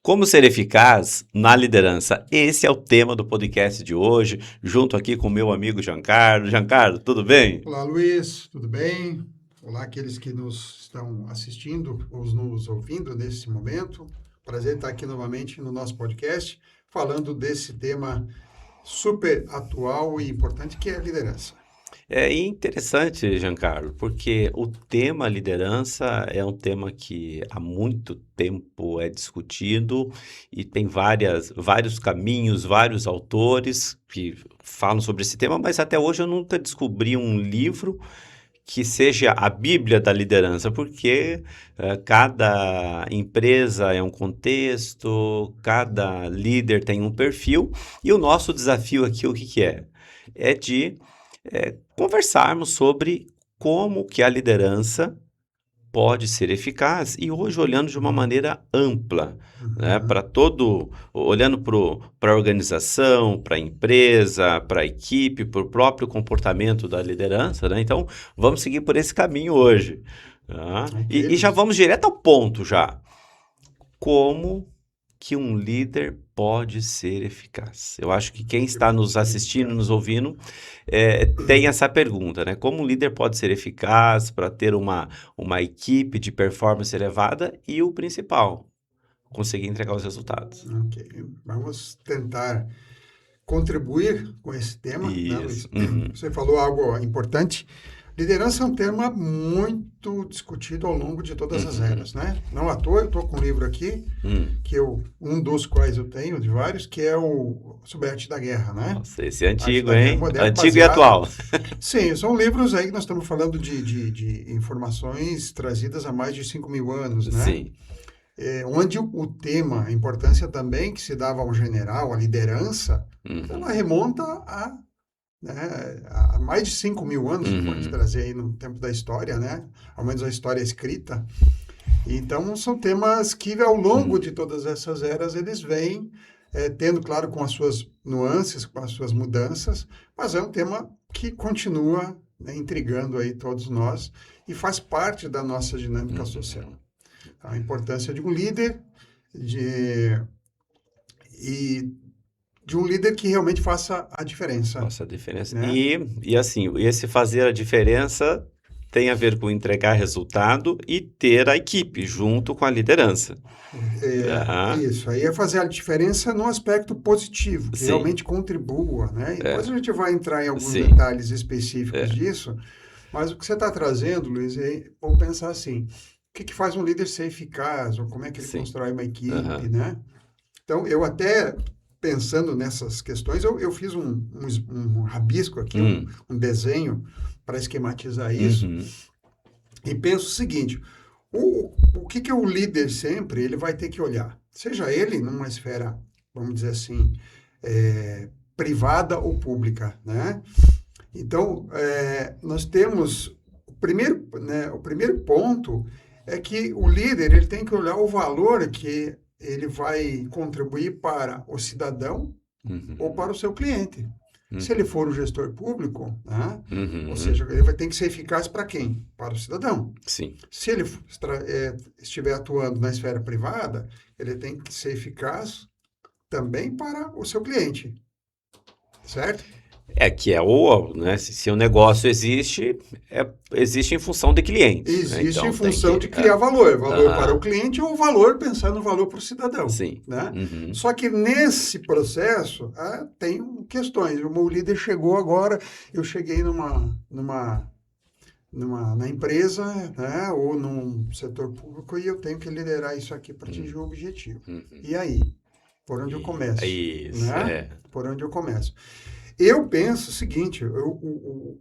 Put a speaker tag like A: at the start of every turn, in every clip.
A: Como ser eficaz na liderança? Esse é o tema do podcast de hoje, junto aqui com o meu amigo Giancarlo. Giancarlo, tudo bem?
B: Olá, Luiz, tudo bem? Olá, aqueles que nos estão assistindo ou nos ouvindo nesse momento. Prazer estar aqui novamente no nosso podcast, falando desse tema super atual e importante que é a liderança.
A: É interessante, Giancarlo, porque o tema liderança é um tema que há muito tempo é discutido e tem vários caminhos, vários autores que falam sobre esse tema, mas até hoje eu nunca descobri um livro que seja a Bíblia da liderança, porque cada empresa é um contexto, cada líder tem um perfil, e o nosso desafio aqui, o que que é? É de conversarmos sobre como que a liderança pode ser eficaz e hoje olhando de uma maneira ampla, né,
B: Uhum.
A: para olhando para a organização, para a empresa, para a equipe, para o próprio comportamento da liderança, né? Então, vamos seguir por esse caminho hoje, tá?
B: Ok,
A: E já
B: Luiz.
A: vamos direto ao ponto já. Como que um líder pode ser eficaz? Eu acho que quem
B: Que
A: está
B: pode
A: nos
B: ser
A: assistindo,
B: eficaz.
A: nos ouvindo, tem essa pergunta, né? Como um líder pode ser eficaz para ter uma equipe de performance elevada e o principal, conseguir entregar os resultados.
B: Ok, vamos tentar contribuir com esse tema, né,
A: Isso.
B: Luiz?
A: Uhum.
B: Você falou algo importante. Liderança é um tema muito discutido ao longo de todas as
A: Uhum.
B: eras, né? Não à toa, eu estou com um livro aqui,
A: Hum.
B: um dos quais eu tenho, de vários, que é o Sobre a Arte da Guerra, né?
A: Nossa, esse é
B: A Arte
A: antigo,
B: da Guerra
A: hein?
B: Moderna,
A: Antigo e
B: baseado...
A: atual.
B: Sim, são livros aí que nós estamos falando de informações trazidas há mais de 5.000 anos, né?
A: Sim.
B: Onde o tema, a importância também que se dava ao general, a liderança, ela
A: Uhum.
B: remonta né, há mais de 5.000 anos, se for a gente
A: Uhum.
B: trazer aí no tempo da história, né? Ao menos a história escrita. Então, são temas que, ao longo de
A: Uhum.
B: todas essas eras, eles vêm tendo, claro, com as suas nuances, com as suas mudanças, mas é um tema que continua, né, intrigando aí todos nós e faz parte da nossa dinâmica social.
A: Uhum.
B: A importância de um líder de, e de um líder que realmente faça a diferença,
A: Faça a diferença.
B: né?
A: E assim, esse fazer a diferença tem a ver com entregar resultado e ter a equipe junto com a liderança.
B: É
A: Tá?
B: isso, aí é fazer a diferença no aspecto positivo, que
A: Sim,
B: realmente contribua, né? E depois a
A: é,
B: gente vai entrar em alguns
A: sim,
B: detalhes específicos disso, mas o que você está trazendo, Luiz, vamos pensar assim, o que que faz um líder ser eficaz, ou como é que ele
A: sim.
B: constrói uma equipe,
A: Aham.
B: né? Então, eu até, pensando nessas questões, eu fiz um rabisco aqui,
A: Hum.
B: um desenho para esquematizar isso,
A: Uhum.
B: e penso o seguinte, o que que o líder sempre, ele vai ter que olhar? Seja ele numa esfera, vamos dizer assim, privada ou pública, né? Então, nós temos, o primeiro ponto é que o líder, ele tem que olhar o valor que ele vai contribuir para o cidadão ou
A: Uhum.
B: para o seu cliente. Se ele for
A: Uhum.
B: o gestor público, né? Ou
A: Uhum.
B: seja, ele vai ter que ser eficaz para quem? Para o cidadão.
A: Sim.
B: Se ele estiver atuando na esfera privada, ele tem que ser eficaz também para o seu cliente, certo?
A: É que né? Se o negócio existe, existe em função de clientes, né?
B: Existe em
A: Então tem
B: função
A: que.
B: de criar valor, valor para o
A: Aham.
B: cliente ou valor pensando no valor para o cidadão,
A: Sim.
B: né?
A: Uhum.
B: Só que nesse processo tem questões. O meu líder chegou agora, eu cheguei na empresa, né, ou num setor público e eu tenho que liderar isso aqui para atingir o objetivo.
A: Uhum.
B: E aí? Por onde eu começo?
A: Isso,
B: Né? Por onde eu começo? Eu penso o seguinte,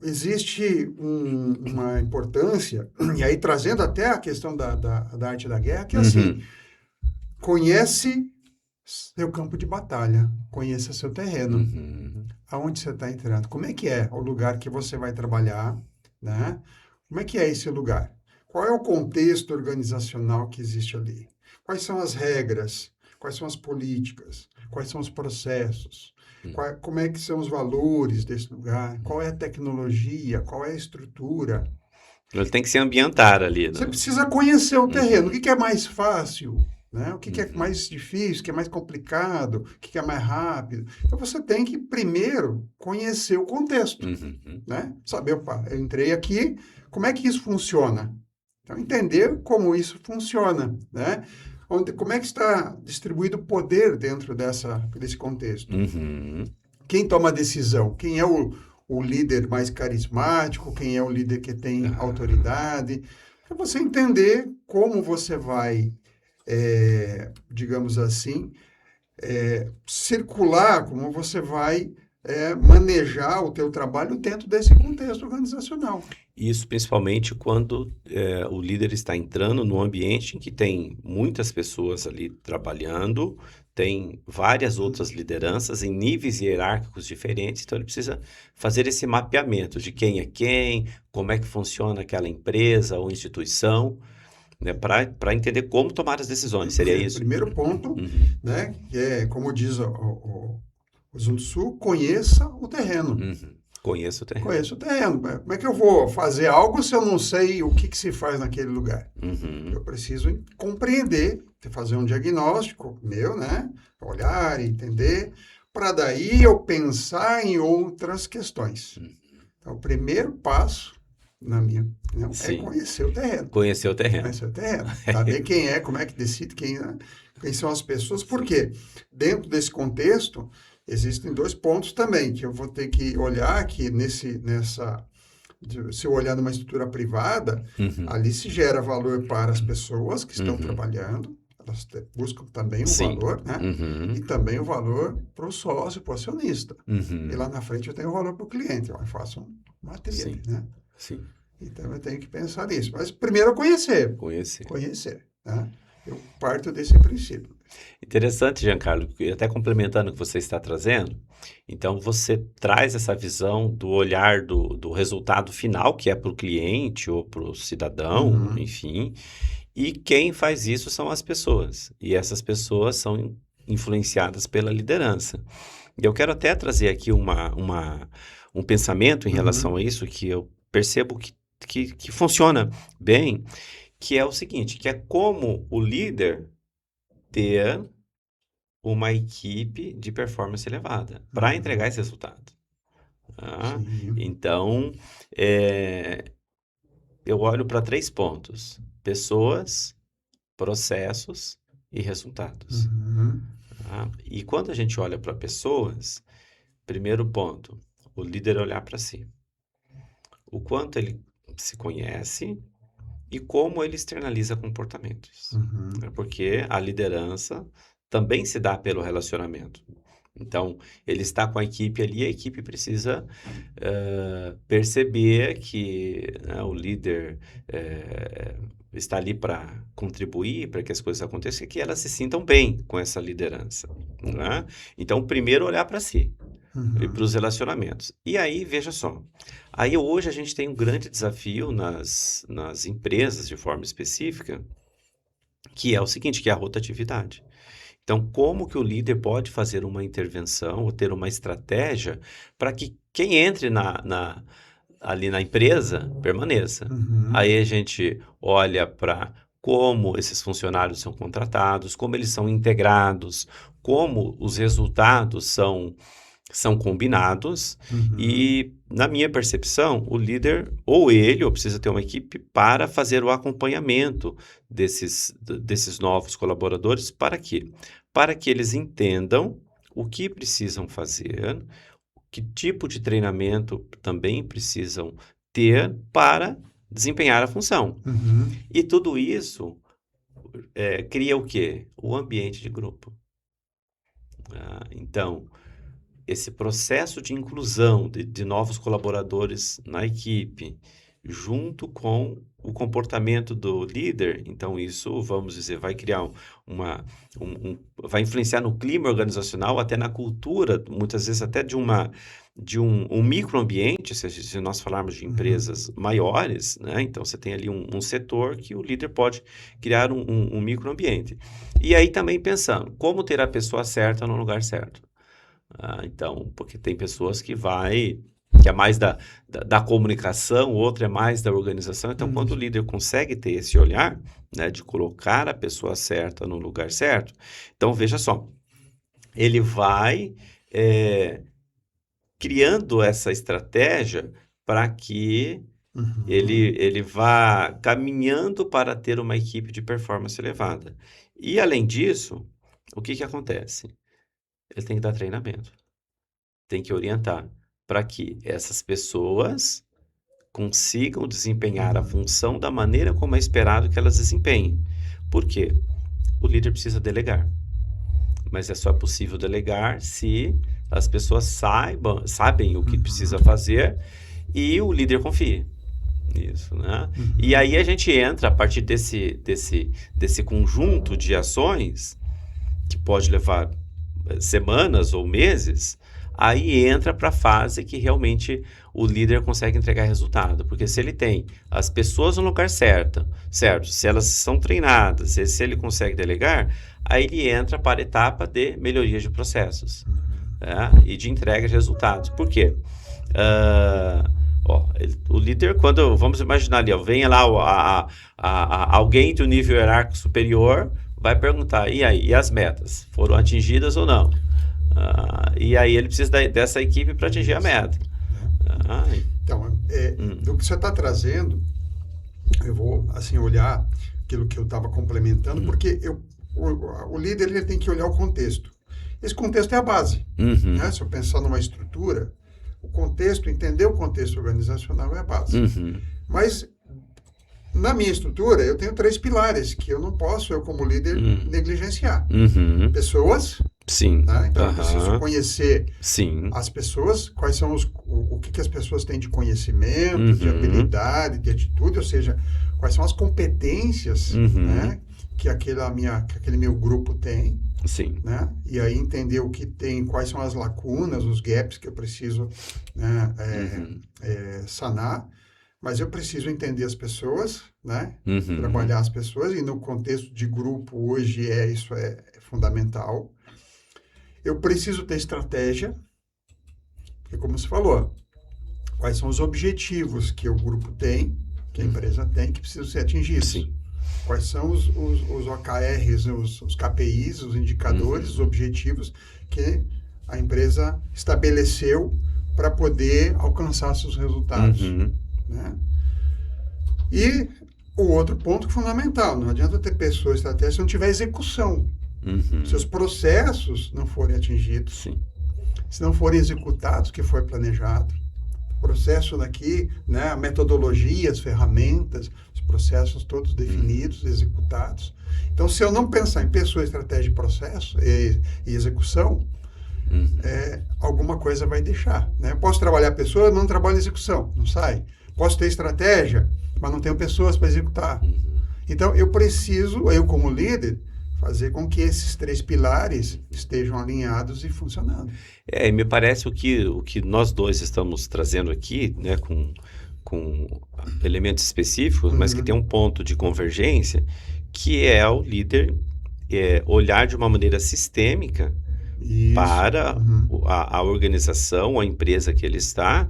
B: existe uma importância, e aí trazendo até a questão da arte da guerra, que é assim,
A: Uhum.
B: conhece seu campo de batalha, conheça seu terreno,
A: Uhum.
B: aonde você está entrando, como é que é o lugar que você vai trabalhar, né? Como é que é esse lugar? Qual é o contexto organizacional que existe ali? Quais são as regras? Quais são as políticas? Quais são os processos? Como é que são os valores desse lugar? Qual é a tecnologia? Qual é a estrutura?
A: Ele tem que se ambientar ali,
B: Você
A: né?
B: precisa conhecer o terreno. O
A: Uhum.
B: que que é mais fácil, né? O que que é
A: Uhum.
B: mais difícil, o que é mais complicado, o que que é mais rápido. Então você tem que primeiro conhecer o contexto,
A: Uhum.
B: né? Saber, opa, eu entrei aqui, como é que isso funciona? Então entender como isso funciona, né? Como é que está distribuído o poder dentro desse contexto?
A: Uhum.
B: Quem toma a decisão? Quem é o líder mais carismático? Quem é o líder que tem
A: Ah,
B: autoridade? Para você entender como você vai, digamos assim, circular, como você vai manejar o teu trabalho dentro desse contexto organizacional.
A: isso principalmente quando o líder está entrando num ambiente em que tem muitas pessoas ali trabalhando, tem várias outras lideranças em níveis hierárquicos diferentes, então ele precisa fazer esse mapeamento de quem é quem, como é que funciona aquela empresa ou instituição, né, para entender como tomar as decisões. Seria isso?
B: Primeiro ponto,
A: Uhum.
B: né, que é, como diz o Sun Tzu, conheça o terreno.
A: Uhum. Conheço o terreno.
B: Conheço o terreno. Como é que eu vou fazer algo se eu não sei o que se faz naquele lugar? Eu
A: Uhum.
B: preciso compreender, fazer um diagnóstico meu, né? Olhar, entender, para daí eu pensar em outras questões. Então, o primeiro passo, na minha opinião, é
A: Sim,
B: conhecer o terreno.
A: conhecer o terreno.
B: Conhecer o terreno. Saber quem é, como é que decide, quem são as pessoas. Por
A: Sim.
B: quê? Dentro desse contexto, existem dois pontos também que eu vou ter que olhar aqui se eu olhar numa estrutura privada,
A: Uhum.
B: ali se gera valor para as pessoas que estão
A: Uhum.
B: trabalhando, elas buscam também um
A: Sim.
B: valor, né? E
A: Uhum.
B: também o valor para o sócio, para o acionista. E lá
A: Uhum.
B: na frente eu tenho o valor para o cliente, eu faço uma tríade,
A: Sim.
B: né?
A: Sim.
B: Então eu tenho que pensar nisso. Mas primeiro conhecer,
A: Conhecer.
B: conhecer, né? Eu parto desse princípio.
A: Interessante, Giancarlo, e até complementando o que você está trazendo, então você traz essa visão do olhar do resultado final, que é para o cliente ou para o cidadão,
B: Uhum,
A: enfim, e quem faz isso são as pessoas, e essas pessoas são influenciadas pela liderança. E eu quero até trazer aqui um pensamento em relação
B: uhum,
A: a isso, que eu percebo que funciona bem, que é o seguinte, que é como o líder ter uma equipe de performance elevada para entregar
B: uhum.
A: esse resultado, tá?
B: Sim.
A: Então, eh, eu olho para 3 pontos: pessoas, processos e resultados,
B: Uhum,
A: tá? E quando a gente olha para pessoas, primeiro ponto, o líder olhar para si. O quanto ele se conhece e como ele externaliza comportamentos, né,
B: uhum,
A: porque a liderança também se dá pelo relacionamento. Então, ele está com a equipe ali, a equipe precisa perceber que, né, o líder está ali para contribuir, para que as coisas aconteçam e que elas se sintam bem com essa liderança, né? Então, primeiro olhar para si e para
B: uhum,
A: os relacionamentos. E aí, veja só, aí hoje a gente tem um grande desafio nas empresas de forma específica, que é o seguinte, que é a rotatividade. Então, como que o líder pode fazer uma intervenção ou ter uma estratégia para que quem entre ali na empresa permaneça?
B: uhum,
A: Aí a gente olha para como esses funcionários são contratados, como eles são integrados, como os resultados são combinados
B: uhum.
A: e, na minha percepção, o líder ou ele ou precisa ter uma equipe para fazer o acompanhamento desses novos colaboradores. Para quê? Para que eles entendam o que precisam fazer, que tipo de treinamento também precisam ter para desempenhar a função.
B: Uhum,
A: E tudo isso cria o quê? O ambiente de grupo. Então, esse processo de inclusão de novos colaboradores na equipe, junto com o comportamento do líder, então isso, vamos dizer, vai criar vai influenciar no clima organizacional, até na cultura, muitas vezes até de um microambiente, se nós falarmos de
B: uhum,
A: empresas maiores, né? Então você tem ali um setor que o líder pode criar um microambiente. E aí também pensando, como ter a pessoa certa no lugar certo? Então, porque tem pessoas que vai que é mais da comunicação, o outro é mais da organização. Então, quando o líder consegue ter esse olhar, né, de colocar a pessoa certa no lugar certo, então veja só, ele vai criando essa estratégia para que
B: Uhum.
A: ele vá caminhando para ter uma equipe de performance elevada. E além disso, o que que acontece? Ele tem que dar treinamento, tem que orientar para que essas pessoas consigam desempenhar a
B: Uhum.
A: função da maneira como é esperado que elas desempenhem. Por quê? O líder precisa delegar, mas é só possível delegar se as pessoas sabem o que precisa
B: Uhum.
A: fazer e o líder confie. Isso, né? E
B: Uhum.
A: aí a gente entra a partir desse conjunto de ações, que pode levar semanas ou meses, aí entra para a fase que realmente o líder consegue entregar resultado. Porque se ele tem as pessoas no lugar certo, se elas são treinadas, se ele consegue delegar, aí ele entra para a etapa de melhoria de processos,
B: Uhum.
A: né? E de entrega de resultados. Por quê? Ah, o líder, quando, vamos imaginar ali, ó, vem lá alguém do nível hierárquico superior, vai perguntar, e aí, e as metas? Foram atingidas ou não? E aí ele precisa dessa equipe para atingir a
B: Isso,
A: meta.
B: né?
A: Ah,
B: Então,
A: hum,
B: do que você está trazendo, eu vou assim olhar aquilo que eu estava complementando, porque o líder ele tem que olhar o contexto. Esse contexto é a base, né?
A: uhum,
B: Se eu pensar numa estrutura, o contexto, entender o contexto organizacional é a base.
A: uhum,
B: Mas na minha estrutura eu tenho 3 pilares que eu não posso, eu como líder,
A: uhum,
B: negligenciar.
A: uhum,
B: Pessoas,
A: sim,
B: né? Então eu preciso
A: aham,
B: conhecer
A: sim,
B: as pessoas, quais são o que as pessoas têm de conhecimento, de
A: uhum,
B: habilidade, de atitude, ou seja, quais são as competências,
A: uhum,
B: né, que que aquele meu grupo tem,
A: sim,
B: né, e aí entender o que tem, quais são as lacunas, os gaps que eu preciso, né,
A: uhum,
B: sanar, mas eu preciso entender as pessoas, né,
A: uhum,
B: trabalhar as pessoas e no contexto de grupo hoje isso é fundamental. Eu preciso ter estratégia, porque como você falou, quais são os objetivos que o grupo tem, que a
A: uhum,
B: empresa tem, que precisam ser atingidos.
A: sim,
B: Quais são os OKRs, os KPIs, os indicadores, os
A: uhum,
B: objetivos que a empresa estabeleceu para poder alcançar seus resultados,
A: uhum,
B: né? E o outro ponto fundamental, não adianta ter pessoa estratégia se não tiver execução. Se os
A: uhum,
B: processos não forem atingidos,
A: sim,
B: se não forem executados o que foi planejado, processo daqui, né, a metodologia, as ferramentas, os processos todos
A: uhum,
B: definidos, executados. Então, se eu não pensar em pessoa, estratégia e processo e execução,
A: uhum,
B: alguma coisa vai deixar. Né? Eu posso trabalhar pessoa, mas não trabalho em execução, não sai. Posso ter estratégia, mas não tenho pessoas para executar.
A: uhum.
B: Então, eu preciso, eu como líder, fazer com que esses 3 pilares estejam alinhados e funcionando.
A: E me parece o que nós dois estamos trazendo aqui, né, com elementos específicos, mas que tem
B: Uhum.
A: um ponto de convergência, que é o líder olhar de uma maneira sistêmica
B: Isso.
A: para
B: Uhum.
A: a organização, a empresa que ele está,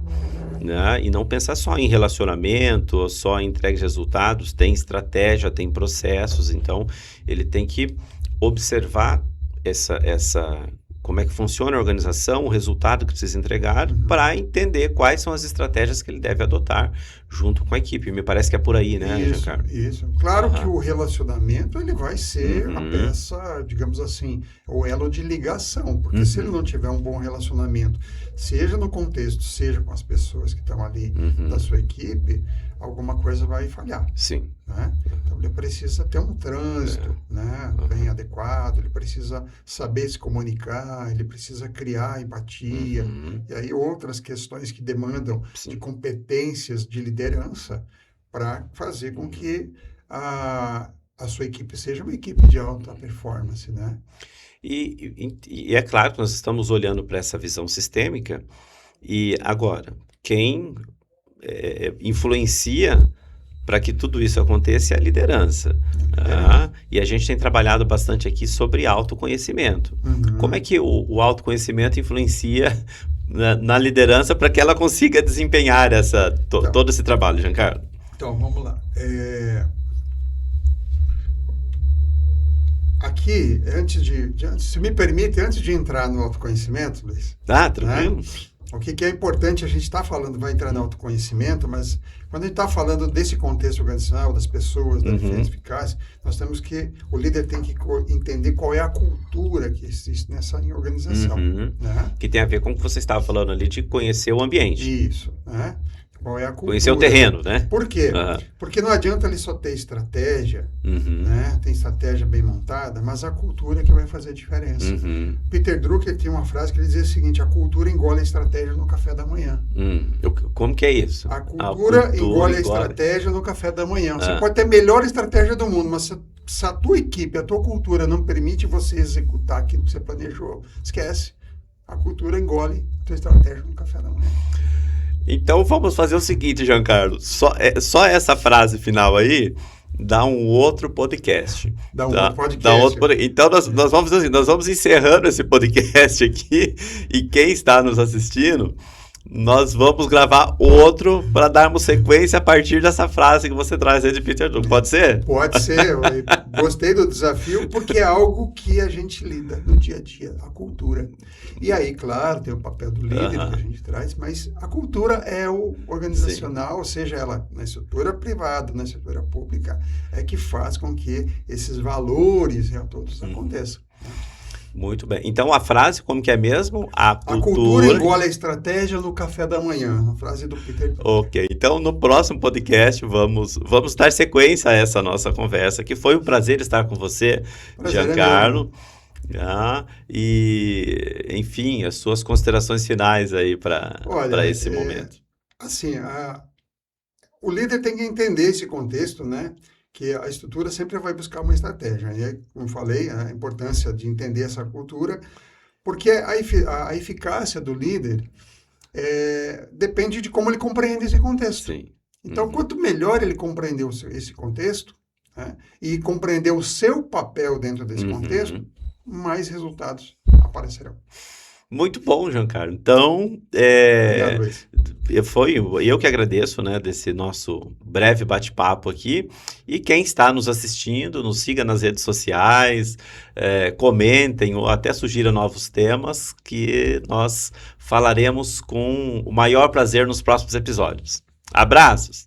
A: né, e não pensar só em relacionamento, ou só em entrega de resultados, tem estratégia, tem processos, então ele tem que observar essa como é que funciona a organização, o resultado que precisa entregar,
B: Uhum.
A: para entender quais são as estratégias que ele deve adotar junto com a equipe. Me parece que é por aí, né,
B: Isso,
A: Giancarlo?
B: isso. Claro que
A: Aham.
B: o relacionamento ele vai ser a
A: Uhum.
B: peça, digamos assim, o elo de ligação, porque se ele não
A: Uhum.
B: tiver um bom relacionamento, seja no contexto, seja com as pessoas que estão ali da
A: Uhum.
B: sua equipe, alguma coisa vai falhar,
A: Sim.
B: né? Então ele precisa ter um
A: É.
B: trânsito, né, bem
A: Aham.
B: adequado, ele precisa saber se comunicar, ele precisa criar empatia,
A: Uhum.
B: e aí outras questões que demandam de
A: Sim.
B: competências de liderança para fazer com
A: Uhum.
B: que a sua equipe seja uma equipe de alta performance, né?
A: E é claro que nós estamos olhando para essa visão sistêmica, e agora, quem influencia para que tudo isso aconteça é a liderança.
B: A liderança.
A: E a gente tem trabalhado bastante aqui sobre autoconhecimento. Como é
B: Uhum.
A: que o autoconhecimento influencia na liderança para que ela consiga desempenhar
B: Então,
A: todo esse trabalho, Giancarlo.
B: então vamos lá. Aqui, se me permite, antes de entrar no autoconhecimento, Luiz,
A: Ah,
B: né?
A: tranquilo?
B: O que é importante, a gente está falando, vai entrar no autoconhecimento, mas quando a gente está falando desse contexto organizacional, das pessoas, da
A: Uhum,
B: eficácia, o líder tem que entender qual é a cultura que existe nessa organização,
A: uhum.
B: né?
A: Que tem a ver com o que você estava falando ali de conhecer o ambiente,
B: Isso, né? Qual é a
A: conhecer o
B: cultura?
A: terreno, né?
B: Por quê?
A: Aham,
B: Porque não adianta ele só ter estratégia,
A: uhum,
B: né? Tem estratégia bem montada, mas a cultura é que vai fazer a diferença.
A: uhum,
B: Peter Drucker tinha uma frase que ele dizia o seguinte: a cultura engole a estratégia no café da manhã.
A: Como que é isso?
B: A
A: A
B: cultura
A: cultura
B: engole a
A: engole.
B: estratégia no café da manhã. Você
A: Ah,
B: pode ter a melhor estratégia do mundo, mas se a tua equipe, a tua cultura não permite você executar aquilo que você planejou, esquece. A cultura engole a tua estratégia no café da manhã.
A: então vamos fazer o seguinte, Giancarlo. Só essa frase final aí dá um outro podcast.
B: Dá um outro
A: Tá? Dá um
B: podcast.
A: outro Então nós vamos fazer assim, nós vamos encerrando esse podcast aqui e quem está nos assistindo, nós vamos gravar outro para darmos sequência a partir dessa frase que você traz aí de Peter Drucker. Pode ser?
B: Pode ser, eu gostei do desafio, porque é algo que a gente lida no dia a dia, a cultura. E aí, claro, tem o papel do líder que a
A: Aham,
B: gente traz, mas a cultura é o
A: sim.
B: organizacional, seja ela na estrutura privada, na estrutura pública, é que faz com que esses valores todos
A: Uhum.
B: aconteçam.
A: Muito bem. Então a frase, como que é mesmo? A
B: A cultura
A: cultura.
B: engole a estratégia no café da manhã, a frase do Peter Drucker.
A: Ok, então no próximo podcast vamos dar sequência a essa nossa conversa, que foi um prazer estar com você,
B: Prazer é meu, irmão.
A: Giancarlo. E, enfim, as suas considerações finais aí
B: Olha,
A: para esse momento.
B: assim, o líder tem que entender esse contexto, né? Que a estrutura sempre vai buscar uma estratégia. E aí, como eu falei, a importância de entender essa cultura, porque a eficácia do líder depende de como ele compreende esse contexto.
A: Sim.
B: Então,
A: Uhum,
B: quanto melhor ele compreender esse contexto, né, e compreender o seu papel dentro desse contexto,
A: uhum.
B: mais resultados aparecerão.
A: Muito bom, Giancarlo. Então,
B: Obrigado, Luiz.
A: foi eu que agradeço, né, desse nosso breve bate-papo aqui. E quem está nos assistindo, nos siga nas redes sociais, comentem ou até sugiram novos temas que nós falaremos com o maior prazer nos próximos episódios. Abraços!